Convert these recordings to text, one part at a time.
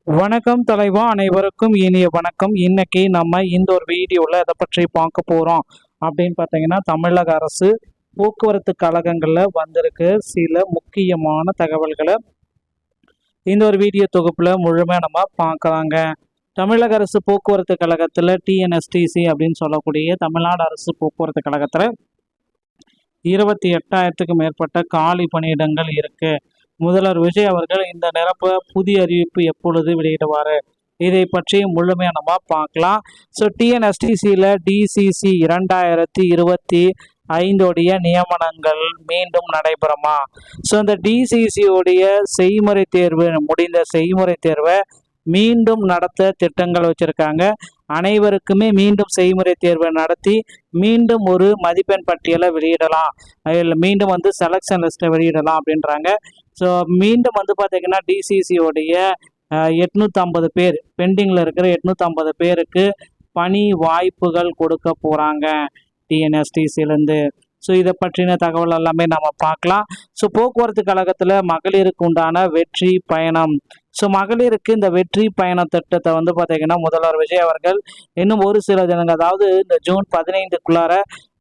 வணக்கம் தலைவா, அனைவருக்கும் இனிய வணக்கம். இன்னைக்கு நம்ம இந்த ஒரு வீடியோவில் எதை பற்றி பார்க்க போகிறோம் அப்படின்னு பார்த்தீங்கன்னா, தமிழக அரசு போக்குவரத்து கழகங்களில் வந்திருக்கு சில முக்கியமான தகவல்களை இந்த ஒரு வீடியோ தொகுப்பில் முழுமையாக நம்ம பார்க்கலாங்க. தமிழக அரசு போக்குவரத்து கழகத்தில் டிஎன்எஸ்டிசி அப்படின்னு சொல்லக்கூடிய தமிழ்நாடு அரசு போக்குவரத்து கழகத்தில் 28,000க்கும் மேற்பட்ட காலி பணியிடங்கள் இருக்குது. முதல்வர் விஜய் அவர்கள் இந்த நிரப்ப புதிய அறிவிப்பு எப்பொழுது வெளியிடுவார், இதை பற்றி முழுமையாக நம்ம பார்க்கலாம். ஸோ டிஎன்எஸ்டிசியில் டிசிசி 2025 நியமனங்கள் மீண்டும் நடைபெறுமா? ஸோ இந்த டிசிசியோடைய செய்முறை தேர்வு முடிந்த செய்முறை தேர்வை மீண்டும் நடத்த திட்டங்கள் வச்சுருக்காங்க. அனைவருக்குமே மீண்டும் செய்முறை தேர்வை நடத்தி மீண்டும் ஒரு மதிப்பெண் பட்டியலை வெளியிடலாம், மீண்டும் செலெக்ஷன் லிஸ்ட்டை வெளியிடலாம் அப்படின்றாங்க. ஸோ மீண்டும் பார்த்திங்கன்னா டிசிசியோடைய 850 பேர் பெண்டிங்கில் இருக்கிற 850 பேருக்கு பணி வாய்ப்புகள் கொடுக்க போகிறாங்க டிஎன்எஸ்டிசிலேருந்து. ஸோ இதை பற்றின தகவல் எல்லாமே நம்ம பார்க்கலாம். ஸோ போக்குவரத்து கழகத்தில் மகளிருக்கு உண்டான வெற்றி பயணம். ஸோ மகளிருக்கு இந்த வெற்றி பயண திட்டத்தை பார்த்திங்கன்னா முதல்வர் விஜய் அவர்கள் இன்னும் ஒரு சில தினங்கள், அதாவது இந்த ஜூன் 15க்குள்ளார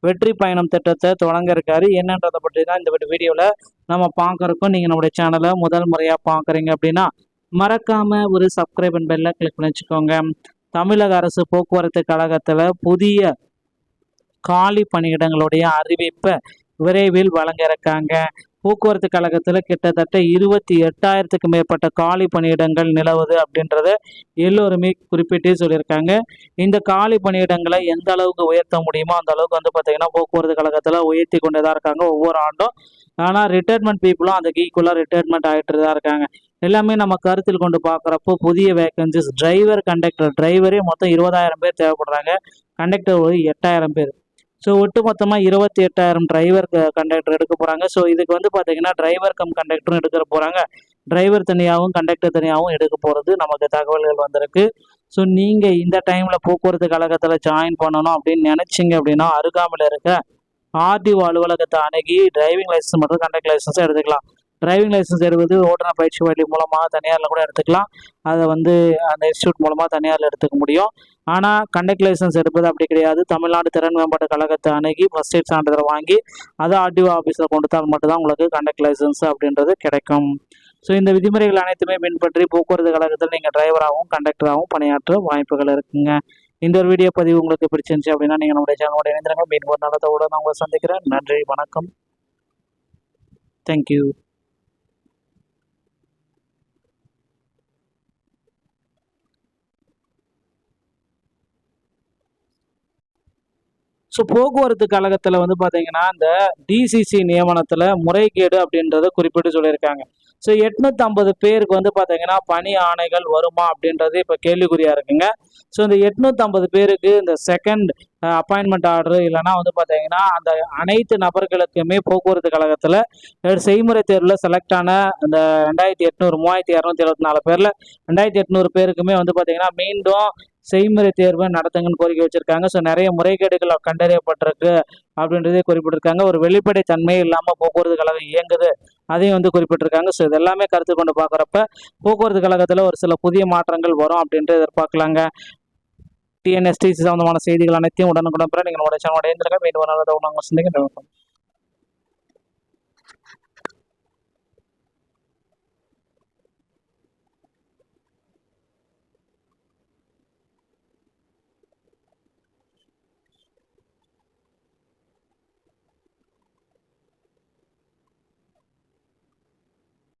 வெற்றி பயணம் திட்டத்தை தொடங்க இருக்காரு. என்னன்றதை பற்றி தான் இந்த வீடியோவில் நம்ம பார்க்குறோம். நீங்கள் நம்முடைய சேனலை முதல் முறையாக பார்க்குறீங்க அப்படின்னா மறக்காமல் ஒரு சப்ஸ்கிரைப் அண்ட் பெல்லை கிளிக் பண்ணி வச்சுக்கோங்க. தமிழக அரசு போக்குவரத்து கழகத்தில் புதிய காலி பணியிடங்களுடைய அறிவிப்பை விரைவில் வழங்க இருக்காங்க. போக்குவரத்து கழகத்தில் கிட்டத்தட்ட 28,000க்கும் மேற்பட்ட காலி பணியிடங்கள் நிலவுது அப்படின்றத எல்லோருமே குறிப்பிட்டே சொல்லியிருக்காங்க. இந்த காலி பணியிடங்களை எந்த அளவுக்கு உயர்த்த முடியுமோ அந்த அளவுக்கு பார்த்திங்கன்னா போக்குவரத்து கழகத்தில் உயர்த்தி கொண்டு தான் இருக்காங்க ஒவ்வொரு ஆண்டும். ஆனால் ரிட்டையர்மெண்ட் பீப்புளும் அந்த ஈக்குவலாக ரிட்டையர்மெண்ட் ஆகிட்டு தான் இருக்காங்க. எல்லாமே நம்ம கருத்தில் கொண்டு பார்க்குறப்போ புதிய வேகன்சிஸ் டிரைவரே மொத்தம் 20,000 பேர் தேவைப்படுறாங்க. கண்டக்டர் ஒரு 8,000 பேர். ஸோ ஒட்டுமொத்தமாக 28,000 டிரைவர் கண்டக்டர் எடுக்க போகிறாங்க. ஸோ இதுக்கு பார்த்திங்கன்னா டிரைவர் கம் கண்டக்டரும் எடுக்க போகிறாங்க. டிரைவர் தனியாகவும் கண்டக்டர் தனியாகவும் எடுக்க போகிறது நமக்கு தகவல்கள் வந்திருக்கு. ஸோ நீங்கள் இந்த டைமில் போக்குவரத்து கழகத்தில் ஜாயின் பண்ணணும் அப்படின்னு நினச்சிங்க அப்படின்னா அருகாமையில் இருக்க ஆர்டிஓ அலுவலகத்தை அணுகி டிரைவிங் லைசன்ஸ் மற்றும் கண்டக்டர் லைசன்ஸை எடுத்துக்கலாம். டிரைவிங் லைசன்ஸ் எடுப்பது ஓட்டுநர் பயிற்சி பள்ளி மூலமாக தனியாரில் கூட எடுத்துக்கலாம். அதை அந்த இன்ஸ்டியூட் மூலமாக தனியாரில் எடுத்துக்க முடியும். ஆனால் கண்டக்டர் லைசன்ஸ் எடுப்பது அப்படி கிடையாது. தமிழ்நாடு திறன் மேம்பாட்டு கழகத்தை அணுகி ஃபர்ஸ்ட் எய்ட் சான்றிதழ் வாங்கி அதை ஆர்டிஓ ஆஃபீஸில் கொடுத்தால் மட்டும்தான் உங்களுக்கு கண்டக்டர் லைசன்ஸ் அப்படின்றது கிடைக்கும். ஸோ இந்த விதிமுறைகள் அனைத்துமே பின்பற்றி போக்குவரத்து கழகத்தில் நீங்கள் டிரைவராகவும் கண்டக்டராகவும் பணியாற்ற வாய்ப்புகள் இருக்குங்க. இந்த ஒரு வீடியோ பதிவு உங்களுக்கு பிடிச்சிருந்துச்சு அப்படின்னா நீங்கள் நம்முடைய சேனலோட இணைந்திருங்க. மீண்டும் ஒரு நல்லதோடு நான் உங்களை சந்திக்கிறேன். நன்றி, வணக்கம், தேங்க்யூ. ஸோ போக்குவரத்து கழகத்தில் பார்த்தீங்கன்னா இந்த டிசிசி நியமனத்தில் முறைகேடு அப்படின்றத குறிப்பிட்டு சொல்லியிருக்காங்க. ஸோ 850 பேருக்கு பார்த்தீங்கன்னா பணி ஆணைகள் வருமா அப்படின்றது இப்போ கேள்விக்குறியாக இருக்குங்க. ஸோ இந்த 850 பேருக்கு இந்த செகண்ட் அப்பாயின்மெண்ட் ஆர்டர் இல்லைனா பார்த்தீங்கன்னா அந்த அனைத்து நபர்களுக்குமே போக்குவரத்து கழகத்தில் செய்முறை தேர்வில் செலக்ட் ஆன இந்த 3,274 பேரில் 2,800 பேருக்குமே பார்த்தீங்கன்னா மீண்டும் செய்முறை தேர்வை நடத்துங்கன்னு கோரிக்கை வச்சிருக்காங்க. ஸோ நிறைய முறைகேடுகள் கண்டறியப்பட்டிருக்கு அப்படின்றதே குறிப்பிட்டிருக்காங்க. ஒரு வெளிப்படை தன்மை இல்லாமல் போக்குவரத்து கழகம் இயங்குது அதையும் குறிப்பிட்டிருக்காங்க. ஸோ இதெல்லாமே கருத்து கொண்டு பார்க்குறப்ப போக்குவரத்து கழகத்தில் ஒரு சில புதிய மாற்றங்கள் வரும் அப்படின்ட்டு எதிர்பார்க்கலாங்க. டிஎன்எஸ்டிசி சம்பந்தமான செய்திகள் அனைத்தையும் உடனுக்குடன் பெற நீங்கள் உடைய சேனலோட மீண்டும்